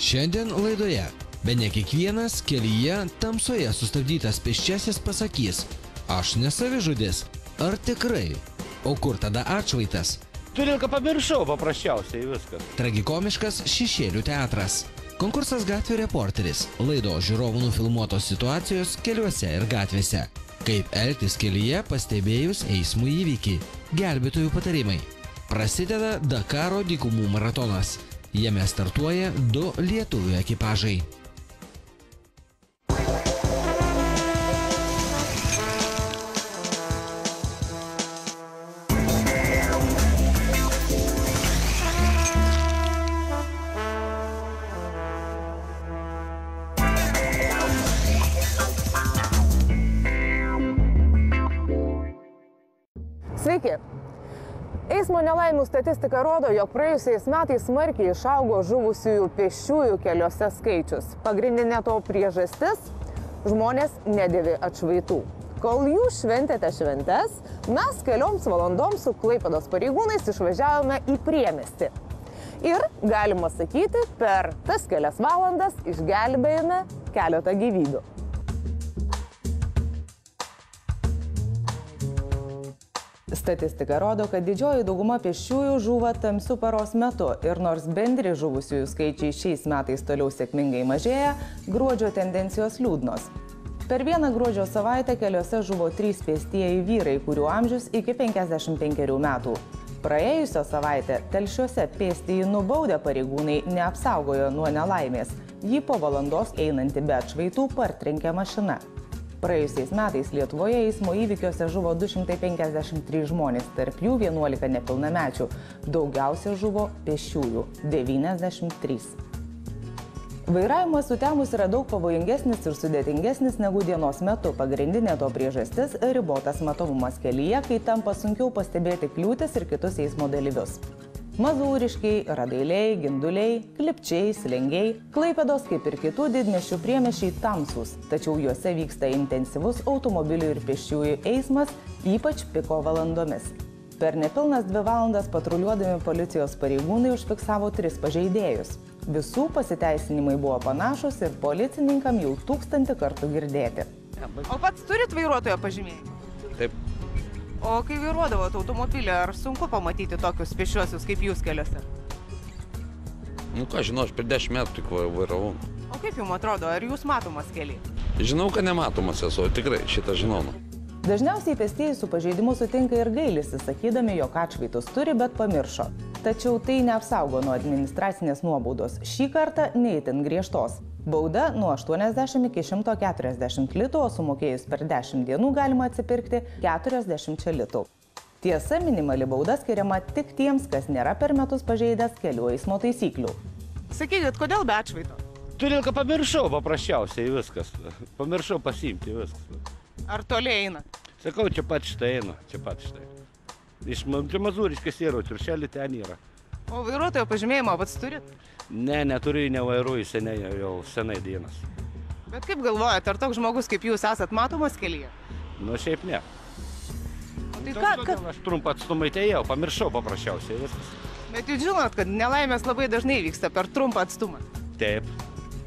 Šiandien laidoje bene kiekvienas kelyje tamsoje sustabdytas pėsčiasis pasakys: aš nesavižudis. Ar tikrai? O kur tada atšvaitas? Turilką pamiršau, paprasčiausiai viskas. Tragikomiškas šešėlių teatras. Konkursas Gatvių reporteris. Laidos žiūrovų nufilmuotos situacijos keliuose ir gatvėse. Kaip elgtis kelyje pastebėjus eismų įvykį. Gelbėtojų patarimai. Prasideda Dakaro dykumų maratonas. Jame startuoja 2 lietuvių ekipažai. Sveiki! Eismo nelaimių statistika rodo, jog praėjusiais metais smarkiai išaugo žuvusiųjų pėsčiųjų keliuose skaičius. Pagrindinė to priežastis – žmonės nedėvi atšvaitų. Kol jūs šventėte šventes, mes kelioms valandoms su Klaipėdos pareigūnais išvažiavome į priemiestį. Ir, galima sakyti, per tas kelias valandas išgelbėjome keletą gyvybių. Statistika rodo, kad didžioji dauguma pėsčiųjų žūva tamsiu paros metu ir nors bendri žuvusiųjų skaičiai šiais metais toliau sėkmingai mažėja, gruodžio tendencijos liūdnos. Per vieną gruodžio savaitę keliuose žuvo 3 pėstieji vyrai, kurių amžius iki 55 metų. Praėjusią savaitę Telšiuose pėstieji nubaudę pareigūnai neapsaugojo nuo nelaimės. Jį po valandos einantį be atšvaitų partrenkė mašina. Praėjusiais metais Lietuvoje eismo įvykiuose žuvo 253 žmonės, tarp jų 11 nepilnamečių. Daugiausia žuvo pėsčiųjų – 93. Vairavimas sutemus yra daug pavojingesnis ir sudėtingesnis negu dienos metu. Pagrindinė to priežastis – ribotas matomumas kelyje, kai tampa sunkiau pastebėti kliūtis ir kitus eismo dalyvius. Mazūriškiai, Radailiai, Ginduliai, Klipčiai, Slengiai, Klaipėdos kaip ir kitų didmiesčių priemiesčiai tamsūs, tačiau juose vyksta intensyvus automobilių ir pėsčiųjų eismas, ypač piko valandomis. Per nepilnas 2 valandas patruliuodami policijos pareigūnai užfiksavo 3 pažeidėjus. Visų pasiteisinimai buvo panašus ir policininkam jau 1000 kartų girdėti. O pats turit vairuotojo pažymėjimą? Taip. O kai vairuodavot automobilį, ar sunku pamatyti tokius pėsčiuosius kaip jūs keliuose? Nu ką, žinau, aš per 10 metų tik vairavau. O kaip jums atrodo, ar jūs matomas kely? Žinau, kad nematomas esu, tikrai šitą žinau. Dažniausiai pėstieji su pažeidimu sutinka ir gailisi, sakydami, jog atšvaitus turi, bet pamiršo. Tačiau tai neapsaugo nuo administracinės nuobaudos. Šį kartą ne itin griežtos. Bauda nuo 80 iki 140 litų, o sumokėjus per 10 dienų galima atsipirkti 40 litų. Tiesa, minimali bauda skiriama tik tiems, kas nėra per metus pažeidęs kelių eismo taisyklių. Sakykit, kodėl be atšvaito? Turilką pamiršau, paprasčiausiai viskas. Pamiršau pasiimti viskas. Ar toliai eina? Sakau, čia pat štai einu, čia pat štai. Iš Mazūriškės yra, Turšelį ten yra. O vairuotojo pažymėjimą pats turit? Ne, neturiu, nevairuoju seniai, jau senai dienas. Bet kaip galvojat, ar toks žmogus kaip jūs esat matomas kelyje? Nu, šiaip ne. O tai ką? Aš trumpą atstumą atėjau, pamiršau paprasčiausiai viskas. Bet jūs žinot, kad nelaimės labai dažnai vyksta per trumpą atstumą. Taip.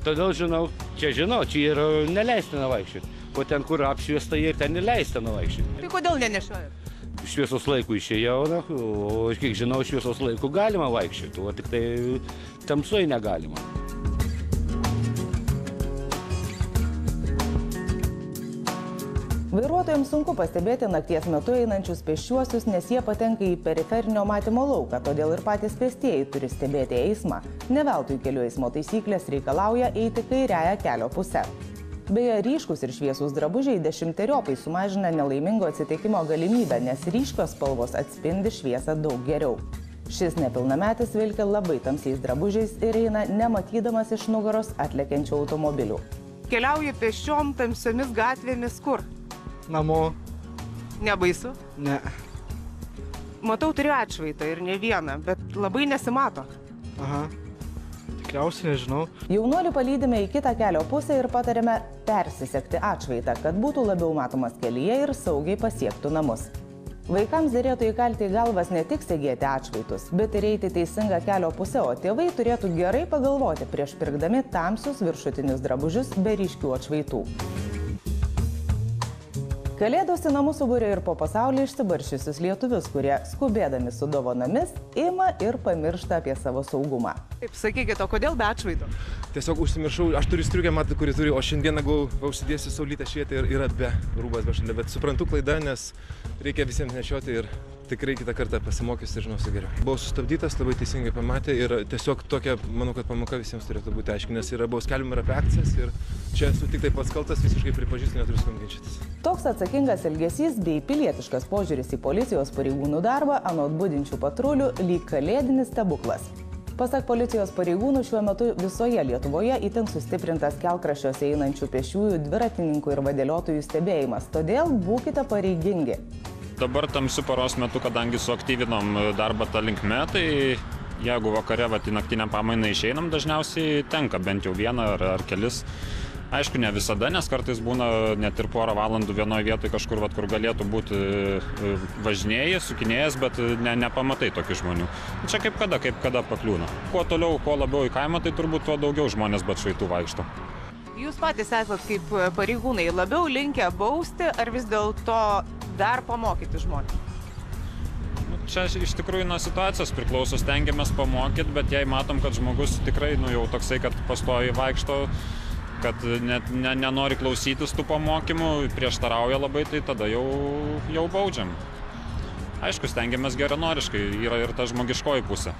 Todėl žinau, čia yra neleistina vaikščioti. O ten, kur apšviesta, ir ten neleistina vaikščioti. Tai kodėl nenešiojat? Šviesos laikų išėjau, o kiek žinau, šviesos laikų galima vaikščioti, o tik tai tamsoj negalima. Vairuotojams sunku pastebėti nakties metu einančius pėsčiuosius, nes jie patenka į periferinio matymo lauką, todėl ir patys pėstieji turi stebėti eismą. Ne veltui kelių eismo taisyklės reikalauja eiti kairiąją kelio pusę. Beje, ryškus ir šviesūs drabužiai 10-eriopai sumažina nelaimingo atsitikimo galimybę, nes ryškios spalvos atspindi šviesą daug geriau. Šis nepilnametis vilki labai tamsiais drabužiais ir eina nematydamas iš nugaros atlekiančių automobilių. Keliauji pėsčiom tamsiomis gatvėmis kur? Namo. Nebaisu? Ne. Matau, turiu atšvaitą ir ne vieną, bet labai nesimato. Aha. Tikriausiai nežinau. Jaunuolį palydime į kitą kelio pusę ir patarėme persisegti atšvaitą, kad būtų labiau matomas kelyje ir saugiai pasiektų namus. Vaikams derėtų įkalti į galvas ne tik segėti atšvaitus, bet ir eiti teisingą kelio pusę, o tėvai turėtų gerai pagalvoti prieš pirkdami tamsius viršutinius drabužius be ryškių atšvaitų. Kalėdos į namus subūrė ir po pasaulį išsibarščiusius lietuvius, kurie, skubėdami su dovanomis, ima ir pamiršta apie savo saugumą. Taip, sakykit, o kodėl be atšvaito? Tiesiog užsimiršau, aš turiu striukę matą, kurį turiu, o šiandieną užsidėsiu saulytę švietę ir yra be rūbas be šalia, bet suprantu klaida, nes reikia visiems nešioti ir tikrai kitą kartą pasimokysiu ir žinosiu geriau. Buvau sustabdytas, labai teisingai pamatė ir tiesiog tokia, manau, kad pamoka visiems turėtų būti aiški, nes buvo skelbima apie akcijas ir čia esu tik taip pats kaltas, visiškai pripažįstu, neturiu su kuom ginčytis. Toks atsakingas elgesys bei pilietiškas požiūris į policijos pareigūnų darbą anot budinčių patrulių lyg kalėdinis stebuklas. Pasak policijos pareigūnų, šiuo metu visoje Lietuvoje itin sustiprintas kelkraščiuose einančių pėsčiųjų, dviratininkų ir vadeliotojų stebėjimas, todėl būkite pareigingi. Dabar tamsiu paros metu, kadangi suaktyvinom darbą tą linkme, tai jeigu vakare į naktinę pamainą išeinam, dažniausiai tenka bent jau vieną ar kelis. Aišku, ne visada, nes kartais būna net ir porą valandų vienoje vietoje kažkur, kur galėtų būti važinėjęs, sukinėjęs, bet nepamatai tokių žmonių. Čia kaip kada pakliūna. Kuo toliau, kuo labiau į kaimą, tai turbūt tuo daugiau žmonės be atšvaitų vaikšto. Jūs patys esat kaip pareigūnai labiau linkę bausti, ar vis dėlto dar pamokyti žmonės? Čia iš tikrųjų nuo situacijos priklauso, stengiamės pamokyti, bet jei matom, kad žmogus tikrai jau toksai, kad pastoviai vaikšto, kad net nenori klausytis tų pamokymų, prieštarauja labai, tai tada jau baudžiam. Aišku, stengiamės geranoriškai, yra ir ta žmogiškoji pusė.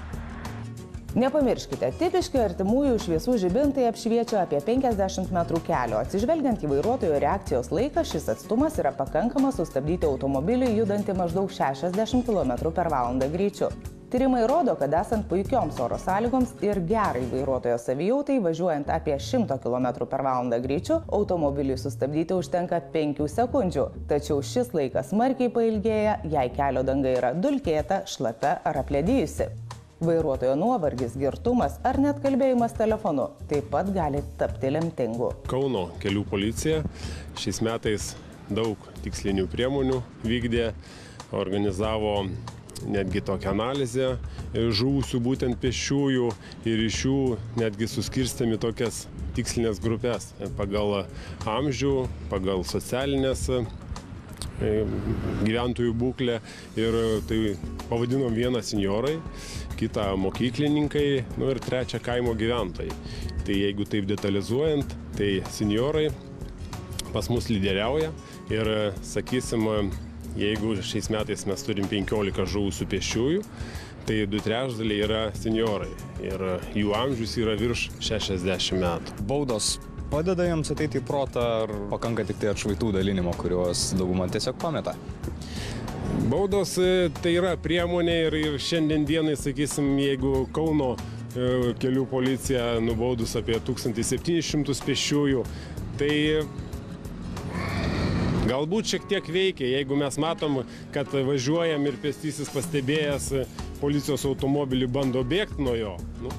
Nepamirškite, tipiški artimųjų šviesų žibintai apšviečia apie 50 metrų kelio. Atsižvelgiant į vairuotojo reakcijos laiką, šis atstumas yra pakankamas sustabdyti automobilį judantį maždaug 60 km/h greičiu. Tyrimai rodo, kad esant puikioms oro sąlygoms ir gerai vairuotojo savijautai, važiuojant apie 100 km/h greičiu, automobiliui sustabdyti užtenka 5 sekundžių. Tačiau šis laikas smarkiai pailgėja, jei kelio danga yra dulkėta, šlapia ar apledėjusi. Vairuotojo nuovargis, girtumas ar net kalbėjimas telefonu taip pat gali tapti lemtingu. Kauno kelių policija šiais metais daug tikslinių priemonių vykdė, organizavo netgi tokią analizę žuvusių būtent pėsčiųjų ir iš jų netgi suskirstėme tokias tikslinės grupės pagal amžių, pagal socialinės gyventojų būklę ir tai pavadinom vieną senjorai, kitą mokyklininkai, ir trečią kaimo gyventojai. Tai jeigu taip detalizuojant, tai senjorai pas mus lyderiauja ir sakysim, jeigu šiais metais mes turim 15 žuvusių pėsčiųjų, tai 2/3 yra senjorai ir jų amžius yra virš 60 metų. Baudos padeda jiems ateiti į protą, ar pakanka tik tai atšvaitų dalinimo, kuriuos dauguma tiesiog pameta? Baudos tai yra priemonė ir šiandien dienai, sakysim, jeigu Kauno kelių policija nubaudus apie 1700 pėsčiųjų, tai galbūt šiek tiek veikia, jeigu mes matom, kad važiuojam ir pėstysis pastebėjęs policijos automobilį bando bėgti nuo jo,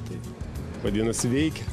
tai vadinasi veikia.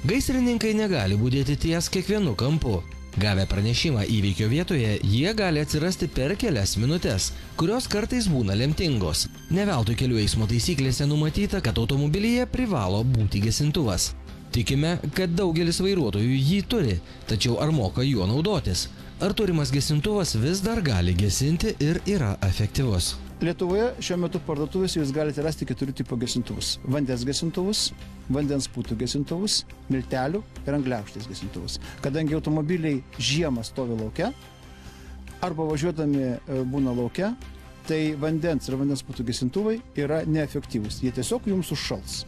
Gaisrininkai negali budėti ties kiekvienu kampu. Gavę pranešimą įvykio vietoje, jie gali atsirasti per kelias minutės, kurios kartais būna lemtingos. Ne veltui kelių eismo taisyklėse numatyta, kad automobilyje privalo būti gesintuvas. Tikime, kad daugelis vairuotojų jį turi, tačiau ar moka juo naudotis? Ar turimas gesintuvas vis dar gali gesinti ir yra efektyvus? Lietuvoje šiuo metu parduotuvėse jūs galite rasti 4 tipo gesintuvus. Vandens gesintuvus, vandens putų gesintuvus, miltelių ir angliaukštės gesintuvus. Kadangi automobiliai žiemą stovi lauke, arba važiuodami būna lauke, tai vandens ir vandens putų gesintuvai yra neefektyvūs. Jie tiesiog jums užšals.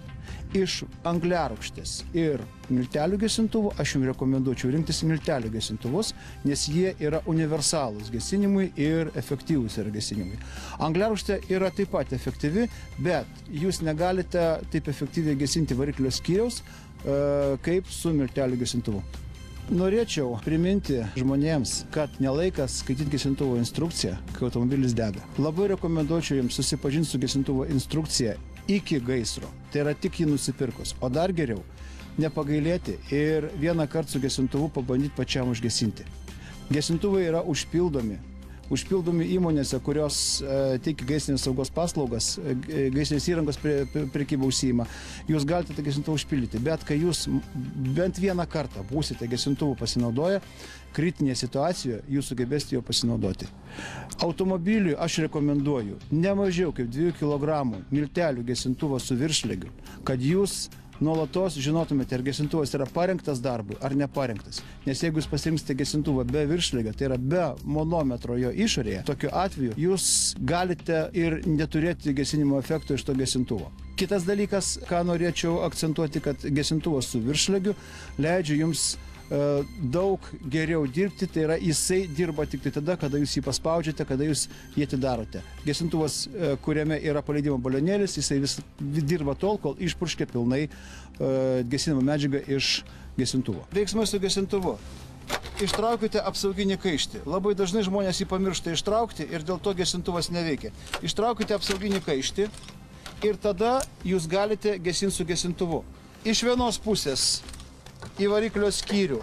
Iš angliarūgštės ir miltelių gesintuvų aš jums rekomenduočiau rinktis miltelių gesintuvus, nes jie yra universalūs gesinimui ir efektyvūs yra gesinimui. Angliarūgštė yra taip pat efektyvi, bet jūs negalite taip efektyviai gesinti variklio skyriaus kaip su miltelių gesintuvu. Norėčiau priminti žmonėms, kad nelaikas skaityti gesintuvo instrukciją, kai automobilis dega. Labai rekomenduočiau jums susipažinti su gesintuvo instrukcija iki gaisro. Tai yra tik jį nusipirkus. O dar geriau nepagailėti ir vieną kartą su gesintuvu pabandyti pačiam užgesinti. Gesintuvai yra užpildomi įmonėse, kurios teikia gaisrinės saugos paslaugas, gaisrinės įrangos prekybą užsiima. Jūs galite tą gesintuvą užpildyti, bet kai jūs bent vieną kartą būsite gesintuvų pasinaudoję, kritinėje situacijoje jūs sugebėsite jo pasinaudoti. Automobiliui aš rekomenduoju ne mažiau kaip 2 kg miltelių gesintuvą su viršlegiu, kad jūs nuolatos žinotumėte, ar gesintuvas yra parengtas darbui ar neparengtas. Nes jeigu jūs pasirinksite gesintuvą be viršlegio, tai yra be manometro jo išorėje, tokiu atveju jūs galite ir neturėti gesinimo efekto iš to gesintuvo. Kitas dalykas, ką norėčiau akcentuoti, kad gesintuvas su viršlegiu leidžia jums daug geriau dirbti, tai yra jisai dirba tik tai tada, kada jūs jį paspaudžiate, kada jūs jį atidarote. Gesintuvas, kuriame yra paleidimo balionėlis, jisai vis dirba tol, kol išpurškia pilnai gesinimo medžiagą iš gesintuvo. Veiksmai su gesintuvu. Ištraukite apsauginį kaištį. Labai dažnai žmonės jį pamiršta ištraukti ir dėl to gesintuvas neveikia. Ištraukite apsauginį kaištį ir tada jūs galite gesinti su gesintuvu. Iš vienos pusės į variklio skyrių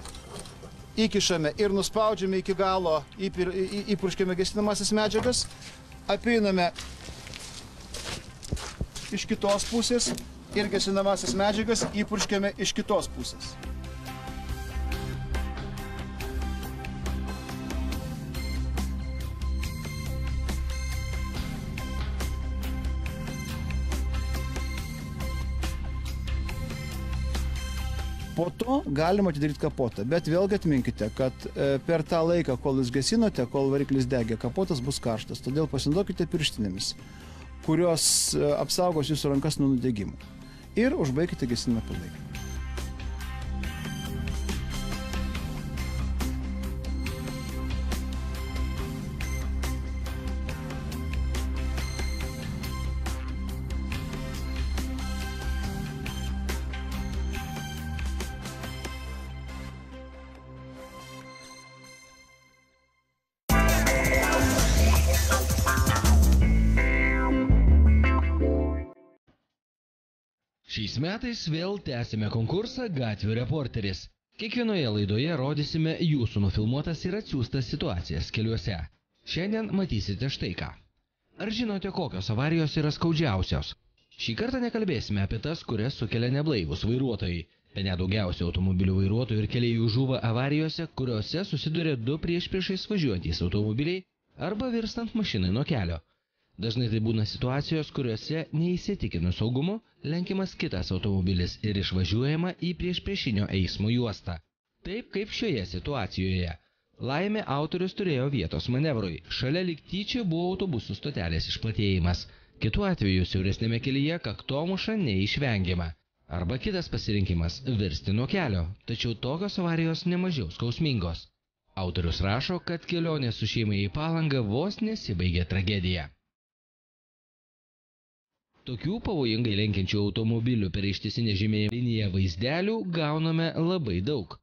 įkišame ir nuspaudžiame iki galo, įpurškiame gesinamasis medžiagas, apeiname iš kitos pusės ir gesinamasis medžiagas įpurškiame iš kitos pusės. Po to galima atidaryti kapotą, bet vėlgi atminkite, kad per tą laiką, kol jūs gesinote, kol variklis degė, kapotas bus karštas. Todėl pasinaudokite pirštinėmis, kurios apsaugos jūsų rankas nuo nudegimų. Ir užbaikite gesinimą pilnai. Šiais metais vėl tęsime konkursą Gatvių reporteris. Kiekvienoje laidoje rodysime jūsų nufilmuotas ir atsiųstas situacijas keliuose. Šiandien matysite štai ką. Ar žinote, kokios avarijos yra skaudžiausios? Šį kartą nekalbėsime apie tas, kurias sukelia neblaivūs vairuotojai. Bene daugiausiai automobilių vairuotojų ir keleivių žūva avarijose, kuriuose susiduria du priešais važiuojantys automobiliai arba virstant mašinai nuo kelio. Dažnai tai būna situacijos, kuriuose neįsitikinus saugumu lenkiamas kitas automobilis ir išvažiuojama į priešpriešinio eismo juostą. Taip kaip šioje situacijoje. Laimė autorius turėjo vietos manevrui. Šalia lyg tyčia buvo autobusų stotelės išplatėjimas. Kitu atveju siauresnėme kelyje kaktomuša neišvengiama. Arba kitas pasirinkimas – virsti nuo kelio. Tačiau tokios avarijos nemažiau skausmingos. Autorius rašo, kad kelionė su šeimai į Palangą vos nesibaigė tragedija. Tokių pavojingai lenkiančių automobilių per ištisinę žymėjimo liniją vaizdelių gauname labai daug.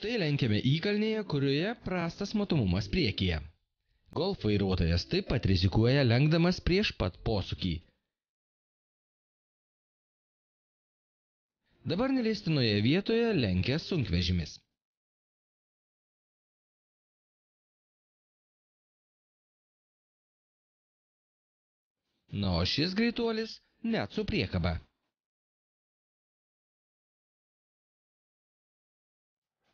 Štai lenkiame įkalnėje, kurioje prastas matomumas priekyje. Golf vairuotojas taip pat rizikuoja lenkdamas prieš pat posūkį. Dabar neleistinoje vietoje lenkia sunkvežimis. Na, o šis greituolis net su priekaba.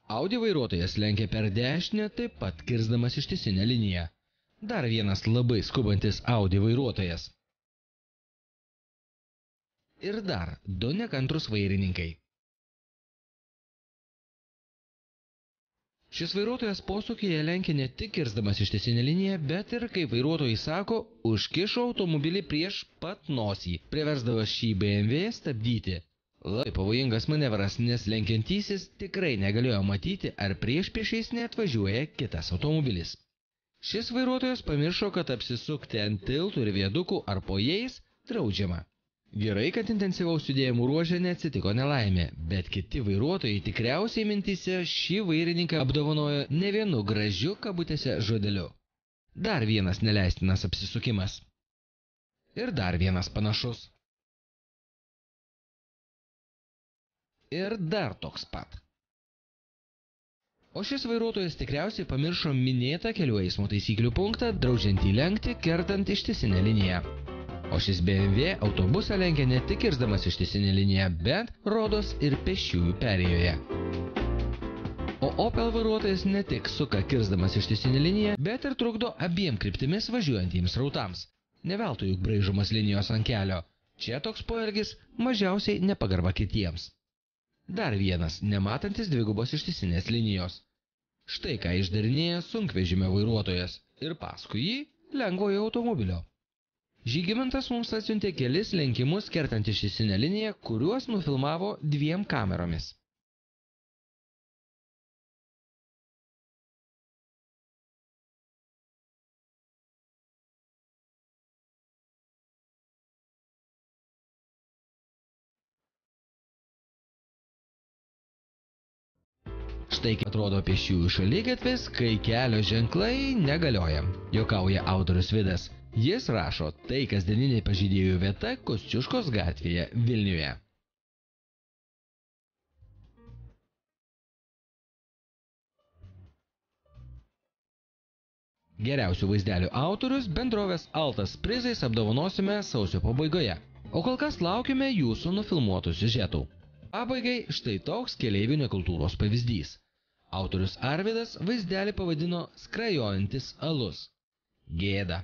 Audi vairuotojas lenkia per dešinę, taip pat kirsdamas ištisinę liniją. Dar vienas labai skubantis Audi vairuotojas. Ir dar 2 nekantrus vairininkai. Šis vairuotojas posūkyje lenkia ne tik kirsdamas ištisinę liniją, bet ir, kaip vairuotojai sako, užkišo automobilį prieš pat nosį, priversdamas šį BMW stabdyti. Labai pavojingas manevras, nes lenkiantysis tikrai negalėjo matyti, ar priešpriešiais neatvažiuoja kitas automobilis. Šis vairuotojas pamiršo, kad apsisukti ant tiltų ir viadukų ar po jais draudžiama. Gerai, kad intensyvaus judėjimų ruože neatsitiko nelaimė, bet kiti vairuotojai tikriausiai mintyse šį vairininką apdovanojo ne vienu gražiu kabutėse žodeliu. Dar vienas neleistinas apsisukimas. Ir dar vienas panašus. Ir dar toks pat. O šis vairuotojas tikriausiai pamiršo minėtą kelių eismo taisyklių punktą, draudžiantį lenkti, kertant ištisinę liniją. O šis BMW autobusą lenkia ne tik kirsdamas ištisinę liniją, bet rodos ir pėsčiųjų perėjoje. O Opel vairuotojas ne tik suka kirsdamas ištisinę liniją, bet ir trukdo abiem kryptimis važiuojantiems srautams. Ne veltui juk braižomos linijos ant kelio. Čia toks poelgis mažiausiai nepagarba kitiems. Dar vienas nematantis dvigubos ištisinės linijos. Štai ką išdarinėja sunkvežimio vairuotojas ir paskui jį lengvojo automobilio. Žygimantas mums atsiuntė kelis lenkimus kertant ištisinę liniją, kuriuos nufilmavo 2 kameromis. Štai kaip atrodo pėsčiųjų šaligatvis, kai kelio ženklai negalioja, juokauja autorius Vidas. Jis rašo, tai kasdieniniai pažeidėjų vieta Kosciuškos gatvėje Vilniuje. Geriausių vaizdelių autorius bendrovės Altas prizais apdovanosime sausio pabaigoje, o kol kas laukime jūsų nufilmuotų siužetų. Pabaigai štai toks keleivių nekultūros pavyzdys. Autorius Arvydas vaizdelį pavadino skrajojantis alus. Gėda.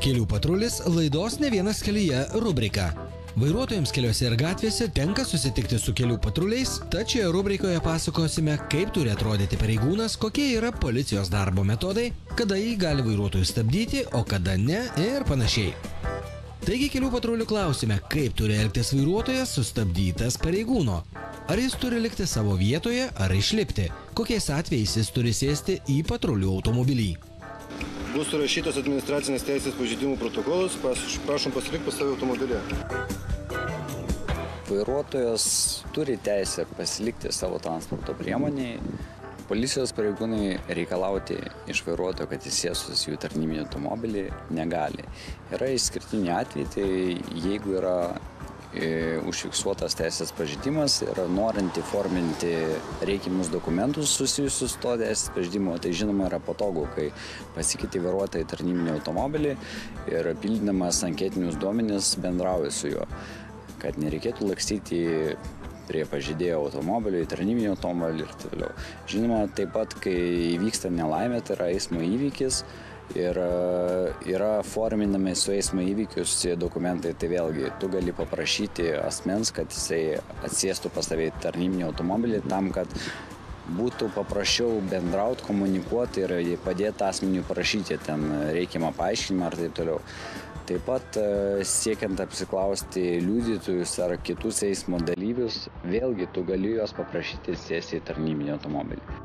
Kelių patrulis laidos Ne vienas kelyje rubrika. Vairuotojams keliuose ir gatvėse tenka susitikti su kelių patruliais, tačioje rubrikoje pasakosime, kaip turi atrodyti pareigūnas, kokie yra policijos darbo metodai, kada jį gali vairuotojų stabdyti, o kada ne ir panašiai. Taigi kelių patrulių klausime, kaip turi elgtis vairuotojas sustabdytas pareigūno. Ar jis turi likti savo vietoje, ar išlipti? Kokiais atvejais jis turi sėsti į patrulių automobilį? Bus surašytas administracinės teisės pažeidimų protokolas, prašom pasilikti pas savo automobilį. Vairuotojas turi teisę pasilikti savo transporto priemonėje. Policijos pareigūnai reikalauti iš vairuotojo, kad jis sėstus jų tarnybinį automobilį, negali. Yra išskirtiniai atvejai, tai jeigu yra užfiksuotas teisės pažeidimas ir norint įforminti reikiamus dokumentus susijusius su to teisės pažeidimu, tai žinoma yra patogu, kai pasikeisti vairuotojai tarnybinį automobilį ir pildydamas anketinius duomenis bendrauja su juo, kad nereikėtų lakstyti prie pažeidėjo automobilio, į tarnybinį automobilį ir taip toliau. Žinoma, taip pat, kai įvyksta nelaimė, tai yra eismo įvykis, ir yra forminami su eismo įvykius dokumentai, tai vėlgi tu gali paprašyti asmens, kad jisai atsėstų pas tave į tarnybinį automobilį tam, kad būtų paprasčiau bendrauti, komunikuoti ir padėti asmeniui parašyti ten reikiamą paaiškinimą ar taip toliau. Taip pat siekiant apsiklausti liudytojus ar kitus eismo dalyvius, vėlgi tu gali juos paprašyti sėsti į tarnybinį automobilį.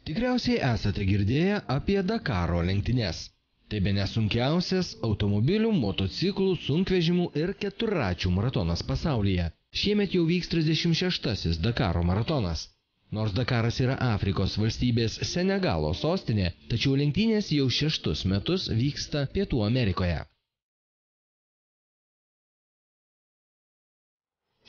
Tikriausiai esate girdėję apie Dakaro lenktynes. Tai bene sunkiausias automobilių, motociklų, sunkvežimų ir keturračių maratonas pasaulyje. Šiemet jau vyks 36-asis Dakaro maratonas. Nors Dakaras yra Afrikos valstybės Senegalo sostinė, tačiau lenktynės jau 6 metus vyksta Pietų Amerikoje.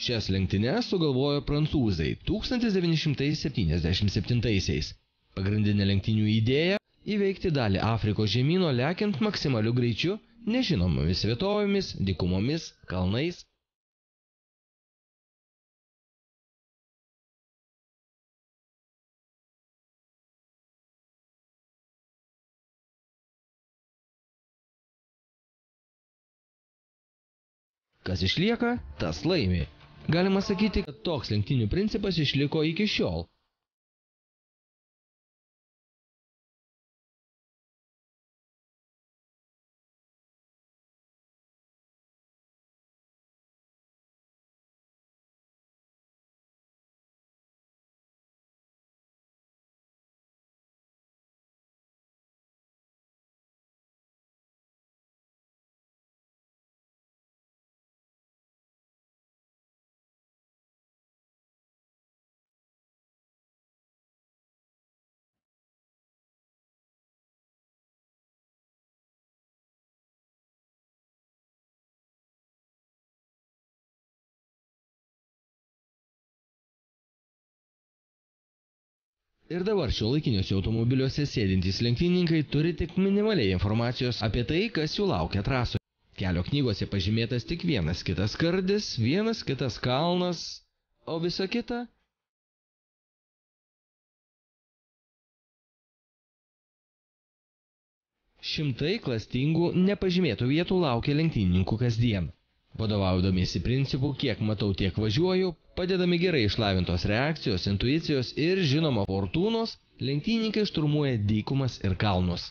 Šias lenktynes sugalvojo prancūzai 1977-aisiais. Pagrindinė lenktynių idėja – įveikti dalį Afrikos žemyno lekiant maksimaliu greičiu, nežinomomis vietovėmis, dykumomis, kalnais. Kas išlieka, tas laimi. Galima sakyti, kad toks lenktynių principas išliko iki šiol. Ir dabar šiuolaikiniuose automobiliuose sėdintys lenktynininkai turi tik minimaliai informacijos apie tai, kas jų laukia trasoje. Kelio knygose pažymėtas tik vienas kitas skardis, vienas kitas kalnas, o visa kita šimtai klastingų nepažymėtų vietų laukia lenktynininkų kasdien. Vadovaudamiesi principu, kiek matau, tiek važiuoju, padedami gerai išlavintos reakcijos, intuicijos ir žinoma fortūnos, lenktynininkai šturmuoja dykumas ir kalnus.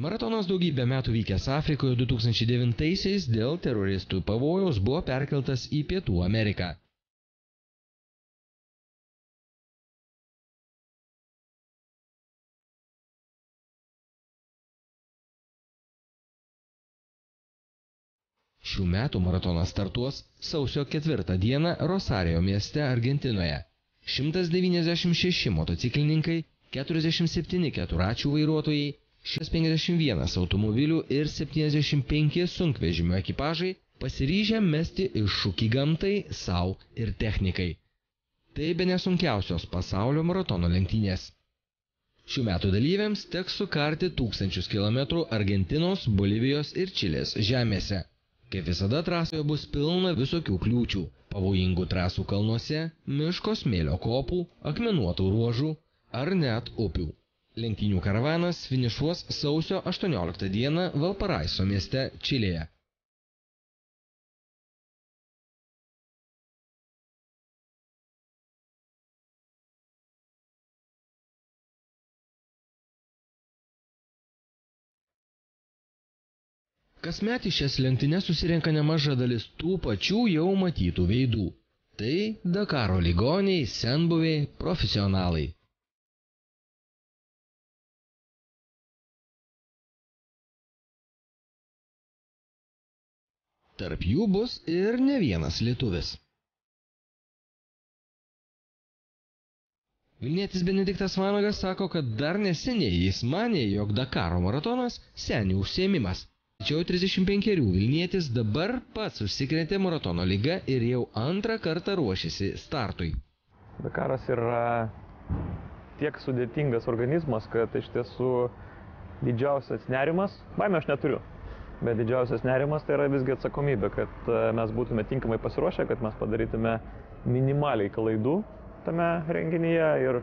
Maratonas daugybę metų vykęs Afrikoje 2009-aisiais dėl teroristų pavojaus buvo perkeltas į Pietų Ameriką. Šių metų maratonas startuos sausio 4 dieną Rosario mieste Argentinoje. 196 motociklininkai, 47 keturračių vairuotojai, 151 automobilių ir 75 sunkvežimių ekipažai pasiryžę mesti iššūkį gamtai, sau ir technikai. Tai bene sunkiausios pasaulio maratono lenktynės. Šių metų dalyviams teks sukarti 1000 km Argentinos, Bolivijos ir Čilės žemėse. Kaip visada trasoje bus pilna visokių kliūčių, pavojingų trasų kalnuose, miško smėlio kopų, akmenuotų ruožų ar net upių. Lenktynių karavanas finišuos sausio 18 dieną Valparaiso mieste Čilėje. Kasmet į šias lenktynes susirenka nemaža dalis tų pačių jau matytų veidų. Tai Dakaro ligoniai, senbuviai, profesionalai. Tarp jų bus ir ne vienas lietuvis. Vilnietis Benediktas Vanagas sako, kad dar neseniai jis manė, jog Dakaro maratonas senių užsiėmimas. Tačiau 35 Vilnietis dabar pats užsikrėtė maratono liga ir jau antrą kartą ruošiasi startui. Dakaras yra tiek sudėtingas organizmas, kad iš tiesų didžiausias nerimas, baimę aš neturiu, bet didžiausias nerimas tai yra visgi atsakomybė, kad mes būtume tinkamai pasiruošę, kad mes padarytume minimaliai klaidų tame renginyje ir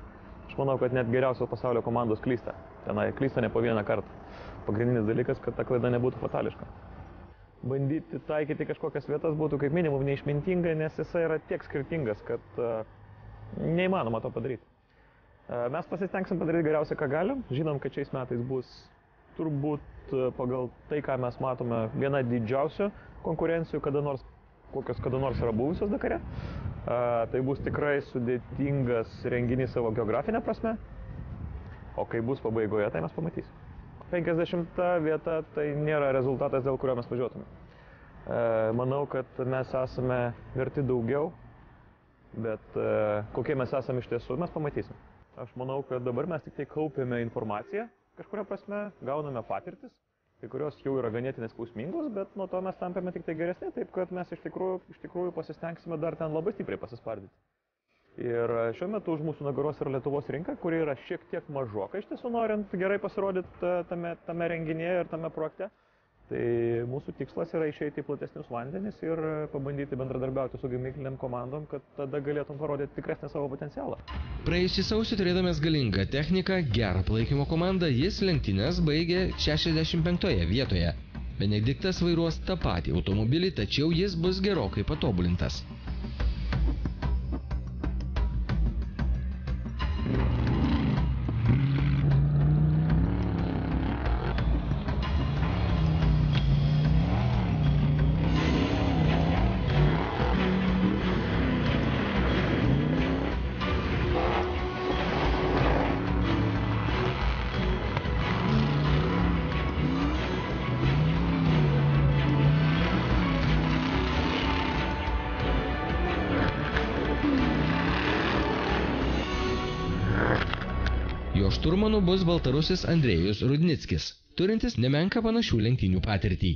aš manau, kad net geriausios pasaulio komandos klysta. Tenai klysta ne po vieną kartą. Pagrindinis dalykas, kad ta klaida nebūtų fatališka. Bandyti taikyti kažkokias vietas būtų kaip minimum neišmintinga, nes jisai yra tiek skirtingas, kad neįmanoma to padaryti. Mes pasistengsim padaryti geriausiai, ką galim. Žinom, kad šiais metais bus turbūt pagal tai, ką mes matome, viena didžiausių konkurencijų, kokios kada nors yra buvusios Dakare. Tai bus tikrai sudėtingas renginys savo geografinę prasme, o kai bus pabaigoje, tai mes pamatysim. 50 vieta tai nėra rezultatas, dėl kurio mes važiuotume. Manau, kad mes esame verti daugiau, bet kokie mes esame iš tiesų, mes pamatysim. Aš manau, kad dabar mes tik tai kaupiame informaciją, kažkuria prasme, gauname patirtis, kai kurios jau yra ganėtinai skausmingos, bet nuo to mes tampame tik tai geresni, taip kad mes iš tikrųjų pasistengsime dar ten labai stipriai pasispardyti. Ir šiuo metu už mūsų nugaros yra Lietuvos rinka, kuri yra šiek tiek mažoka, iš tiesų norint gerai pasirodyti tame renginyje ir tame projekte. Tai mūsų tikslas yra išeiti į platesnius vandenis ir pabandyti bendradarbiauti su gamykliniam komandom, kad tada galėtum parodyti tikresnį savo potencialą. Praėjusį sausį turėdamas galingą techniką, gerą palaikymo komandą, jis lenktynes baigė 65 vietoje. Benediktas vairuos tą patį automobilį, tačiau jis bus gerokai patobulintas. Jo šturmanu bus baltarusis Andrėjus Rudnickis, turintis nemenką panašių lenktynių patirtį.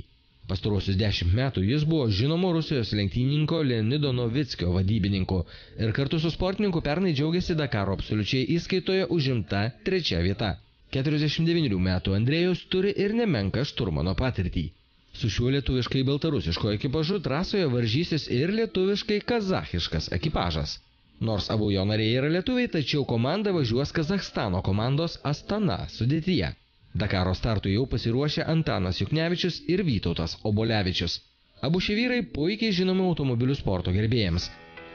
Pastarosius 10 metų jis buvo žinomo Rusijos lenktynininko Leonido Novickio vadybininku ir kartu su sportininku pernai džiaugiasi Dakaro absoliučiai įskaitoje užimta 3 vieta. 49 metų Andrėjus turi ir nemenką šturmano patirtį. Su šiuo lietuviškai baltarusiško ekipažu trasoje varžysis ir lietuviškai kazachiškas ekipažas. Nors abu jo nariai yra lietuviai, tačiau komanda važiuos Kazachstano komandos Astana sudėtyje. Dakaro startui jau pasiruošė Antanas Juknevičius ir Vytautas Obolevičius. Abu šie vyrai puikiai žinomi automobilių sporto gerbėjams.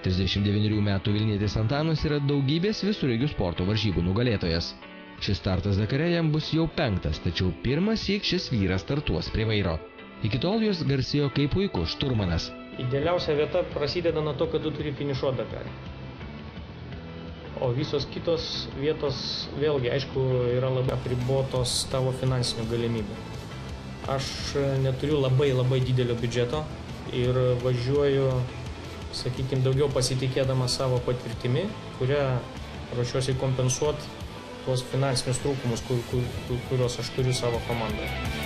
39 metų Vilnietis Antanas yra daugybės visureigių sporto varžybų nugalėtojas. Šis startas Dakare jam bus jau 5, tačiau pirmąsyk šis vyras startuos prie vairo. Iki tol jis garsėjo kaip puikus šturmanas. Idealiausia vieta prasideda nuo to, kad tu turi finišuoti Dakare. O visos kitos vietos, vėlgi, aišku, yra labai apribotos tavo finansinių galimybių. Aš neturiu labai didelio biudžeto ir važiuoju, sakykime, daugiau pasitikėdama savo patirtimi, kurią ruošiuosi kompensuoti tuos finansinius trūkumus, kuriuos aš turiu savo komandoje.